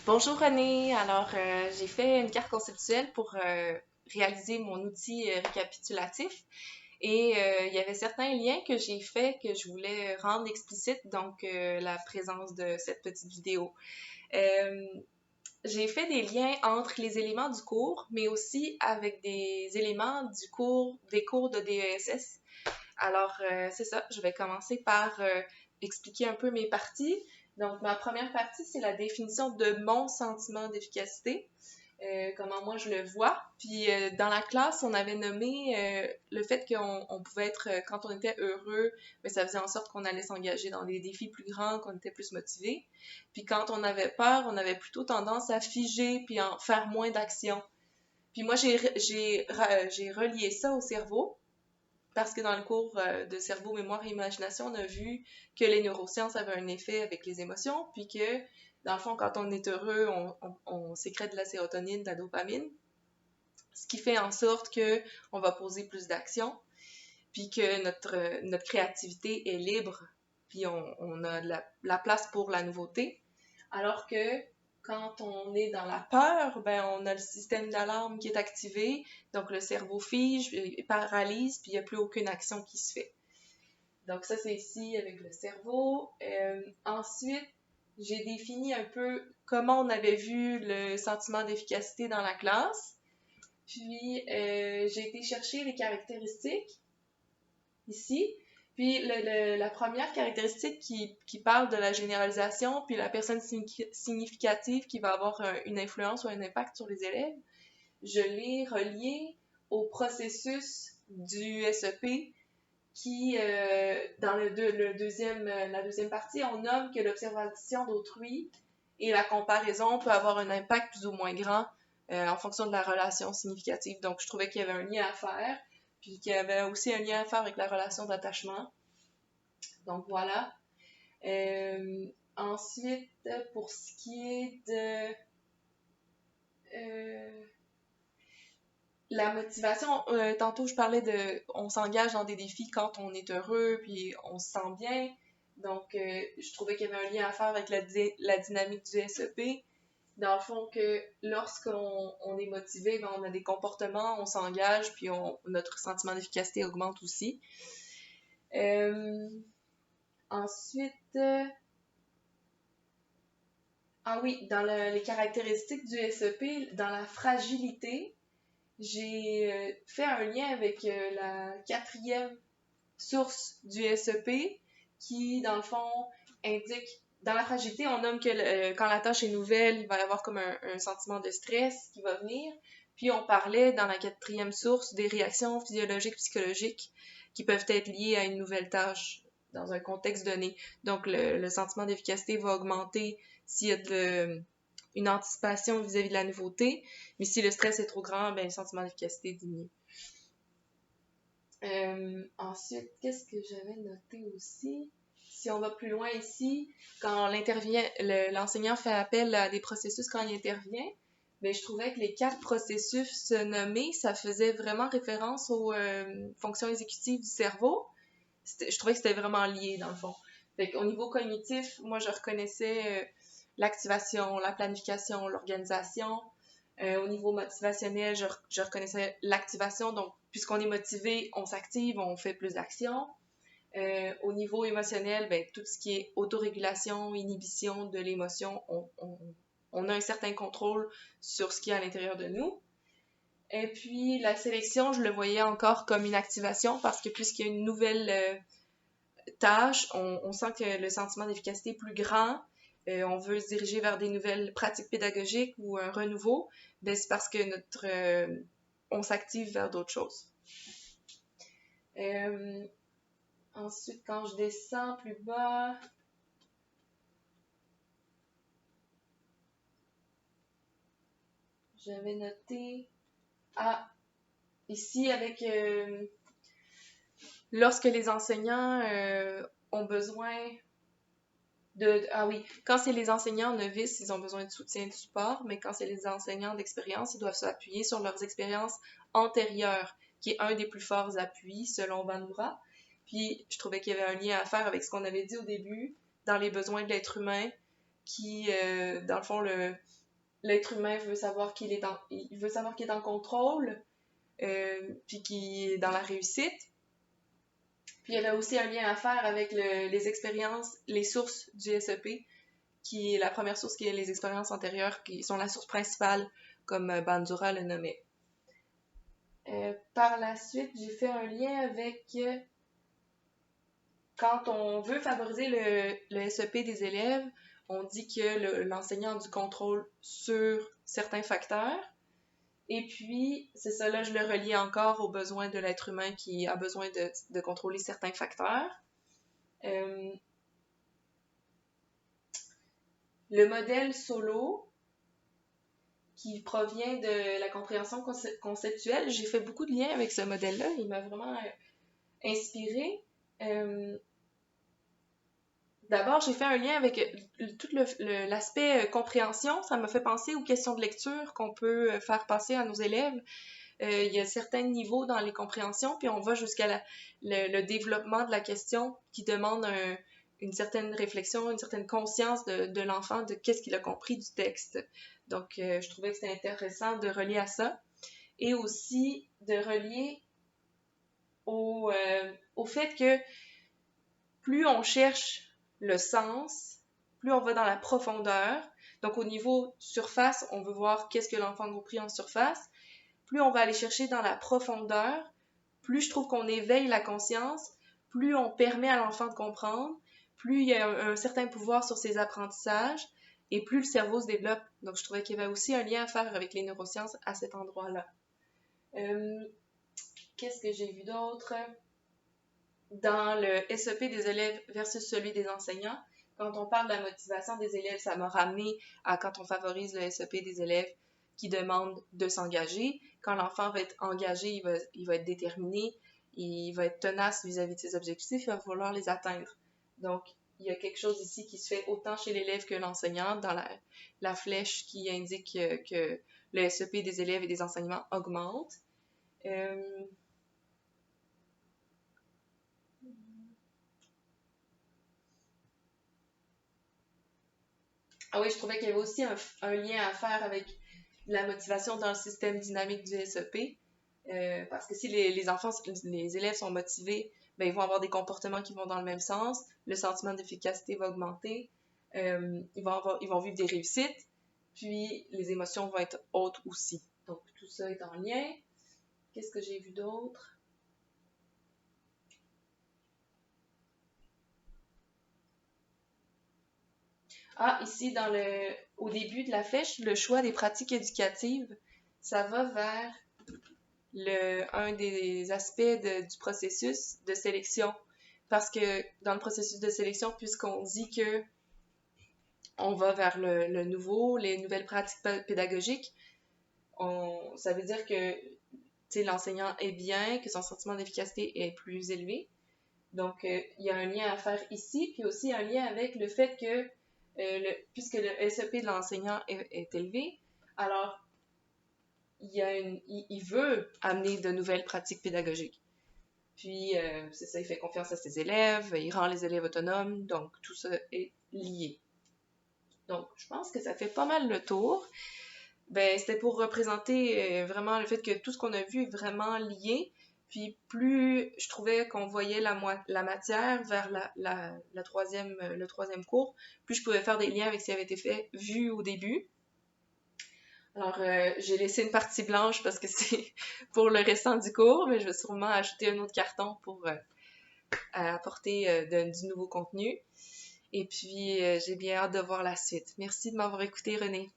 Bonjour René, j'ai fait une carte conceptuelle pour réaliser mon outil récapitulatif et il y avait certains liens que j'ai faits que je voulais rendre explicites, donc la présence de cette petite vidéo. Euh, j'ai fait des liens entre les éléments du cours, mais aussi avec des éléments des cours de DESS. C'est ça, je vais commencer par expliquer un peu mes parties. Donc, ma première partie, c'est la définition de mon sentiment d'efficacité, comment moi je le vois. Puis, dans la classe, on avait nommé le fait qu'on pouvait être, quand on était heureux, mais ça faisait en sorte qu'on allait s'engager dans des défis plus grands, qu'on était plus motivé. Puis, quand on avait peur, on avait plutôt tendance à figer puis en faire moins d'actions. Puis moi, j'ai relié ça au cerveau parce que dans le cours de cerveau, mémoire et imagination, on a vu que les neurosciences avaient un effet avec les émotions, puis que, dans le fond, quand on est heureux, on sécrète de la sérotonine, de la dopamine, ce qui fait en sorte que on va poser plus d'actions, puis que notre créativité est libre, puis on a la place pour la nouveauté. Alors que quand on est dans la peur, ben on a le système d'alarme qui est activé, donc le cerveau fige, paralyse, puis il n'y a plus aucune action qui se fait. Donc ça, c'est ici avec le cerveau. Ensuite, j'ai défini un peu comment on avait vu le sentiment d'efficacité dans la classe. Puis, j'ai été chercher les caractéristiques ici. Puis la première caractéristique qui parle de la généralisation, puis la personne significative qui va avoir une influence ou un impact sur les élèves, je l'ai relié au processus du SEP qui, dans la deuxième partie, on nomme que l'observation d'autrui et la comparaison peut avoir un impact plus ou moins grand en fonction de la relation significative. Donc, je trouvais qu'il y avait un lien à faire, puis qu'il y avait aussi un lien à faire avec la relation d'attachement. Donc, voilà. Ensuite, pour ce qui est de la motivation, tantôt je parlais de on s'engage dans des défis quand on est heureux puis on se sent bien. Donc, je trouvais qu'il y avait un lien à faire avec la dynamique du SEP. Dans le fond, que lorsqu'on est motivé, ben, on a des comportements, on s'engage, puis notre sentiment d'efficacité augmente aussi. Euh, ensuite, ah oui, dans les caractéristiques du SEP, dans la fragilité, j'ai fait un lien avec la quatrième source du SEP qui, dans le fond, indique, dans la fragilité, on nomme que quand la tâche est nouvelle, il va y avoir comme un sentiment de stress qui va venir. Puis on parlait dans la quatrième source des réactions physiologiques, psychologiques qui peuvent être liées à une nouvelle tâche dans un contexte donné. Donc le sentiment d'efficacité va augmenter s'il y a une anticipation vis-à-vis de la nouveauté, mais si le stress est trop grand, ben, le sentiment d'efficacité diminue. Ensuite, qu'est-ce que j'avais noté aussi? Si on va plus loin ici, quand l'enseignant fait appel à des processus quand il intervient, ben, je trouvais que les 4 processus nommés, ça faisait vraiment référence aux fonctions exécutives du cerveau. Je trouvais que c'était vraiment lié, dans le fond. Fait qu'au niveau cognitif, moi, je reconnaissais l'activation, la planification, l'organisation. Au niveau motivationnel, je reconnaissais l'activation. Donc, puisqu'on est motivé, on s'active, on fait plus d'actions. Au niveau émotionnel, ben, tout ce qui est autorégulation, inhibition de l'émotion, on a un certain contrôle sur ce qui est à l'intérieur de nous. Et puis, la sélection, je le voyais encore comme une activation parce que puisqu'il y a une nouvelle tâche, on sent que le sentiment d'efficacité est plus grand. On veut se diriger vers des nouvelles pratiques pédagogiques ou un renouveau, ben c'est parce que on s'active vers d'autres choses. Ensuite, quand je descends plus bas, j'avais noté ici avec lorsque les enseignants ont besoin quand c'est les enseignants novices, ils ont besoin de soutien et de support, mais quand c'est les enseignants d'expérience, ils doivent s'appuyer sur leurs expériences antérieures, qui est un des plus forts appuis selon Bandura. Puis je trouvais qu'il y avait un lien à faire avec ce qu'on avait dit au début, dans les besoins de l'être humain, qui, dans le fond, l'être humain veut savoir il veut savoir qu'il est en contrôle, puis qu'il est dans la réussite. Puis il y avait aussi un lien à faire avec les expériences, les sources du SEP, qui est la première source qui est les expériences antérieures, qui sont la source principale, comme Bandura le nommait. Par la suite, j'ai fait un lien avec quand on veut favoriser le SEP des élèves, on dit que l'enseignant a du contrôle sur certains facteurs. Et puis, c'est ça, là, je le relie encore aux besoins de l'être humain qui a besoin de contrôler certains facteurs. Le modèle solo, qui provient de la compréhension conceptuelle, j'ai fait beaucoup de liens avec ce modèle-là. Il m'a vraiment inspirée. D'abord, j'ai fait un lien avec tout l'aspect compréhension. Ça m'a fait penser aux questions de lecture qu'on peut faire passer à nos élèves. Il y a certains niveaux dans les compréhensions, puis on va jusqu'à le développement de la question qui demande une certaine réflexion, une certaine conscience de l'enfant de qu'est-ce qu'il a compris du texte. Donc, je trouvais que c'était intéressant de relier à ça. Et aussi de relier au fait que plus on cherche le sens, plus on va dans la profondeur. Donc, au niveau surface, on veut voir qu'est-ce que l'enfant a compris en surface. Plus on va aller chercher dans la profondeur, plus je trouve qu'on éveille la conscience, plus on permet à l'enfant de comprendre, plus il y a un certain pouvoir sur ses apprentissages et plus le cerveau se développe. Donc, je trouvais qu'il y avait aussi un lien à faire avec les neurosciences à cet endroit-là. Qu'est-ce que j'ai vu d'autre? Dans le SEP des élèves versus celui des enseignants, quand on parle de la motivation des élèves, ça m'a ramené à quand on favorise le SEP des élèves qui demandent de s'engager. Quand l'enfant va être engagé, il va être déterminé, il va être tenace vis-à-vis de ses objectifs, il va vouloir les atteindre. Donc, il y a quelque chose ici qui se fait autant chez l'élève que l'enseignant dans la flèche qui indique que le SEP des élèves et des enseignements augmente. Ah oui, je trouvais qu'il y avait aussi un lien à faire avec la motivation dans le système dynamique du SEP. Parce que si les élèves sont motivés, ben, ils vont avoir des comportements qui vont dans le même sens, le sentiment d'efficacité va augmenter, ils vont vivre des réussites, puis les émotions vont être hautes aussi. Donc tout ça est en lien. Qu'est-ce que j'ai vu d'autre? Ah, ici, au début de la flèche, le choix des pratiques éducatives, ça va vers un des aspects du processus de sélection. Parce que dans le processus de sélection, puisqu'on dit que on va vers le nouveau, les nouvelles pratiques pédagogiques, ça veut dire que l'enseignant est bien, que son sentiment d'efficacité est plus élevé. Donc, il y a un lien à faire ici, puis aussi un lien avec le fait que, puisque le SEP de l'enseignant est élevé, alors il veut amener de nouvelles pratiques pédagogiques. Puis, c'est ça, il fait confiance à ses élèves, il rend les élèves autonomes, donc tout ça est lié. Donc, je pense que ça fait pas mal le tour. Ben, c'était pour représenter vraiment le fait que tout ce qu'on a vu est vraiment lié. Puis plus je trouvais qu'on voyait la matière vers le troisième cours, plus je pouvais faire des liens avec ce qui avait été vu au début. Alors, j'ai laissé une partie blanche parce que c'est pour le restant du cours, mais je vais sûrement ajouter un autre carton pour apporter du nouveau contenu. Et puis, j'ai bien hâte de voir la suite. Merci de m'avoir écouté, René.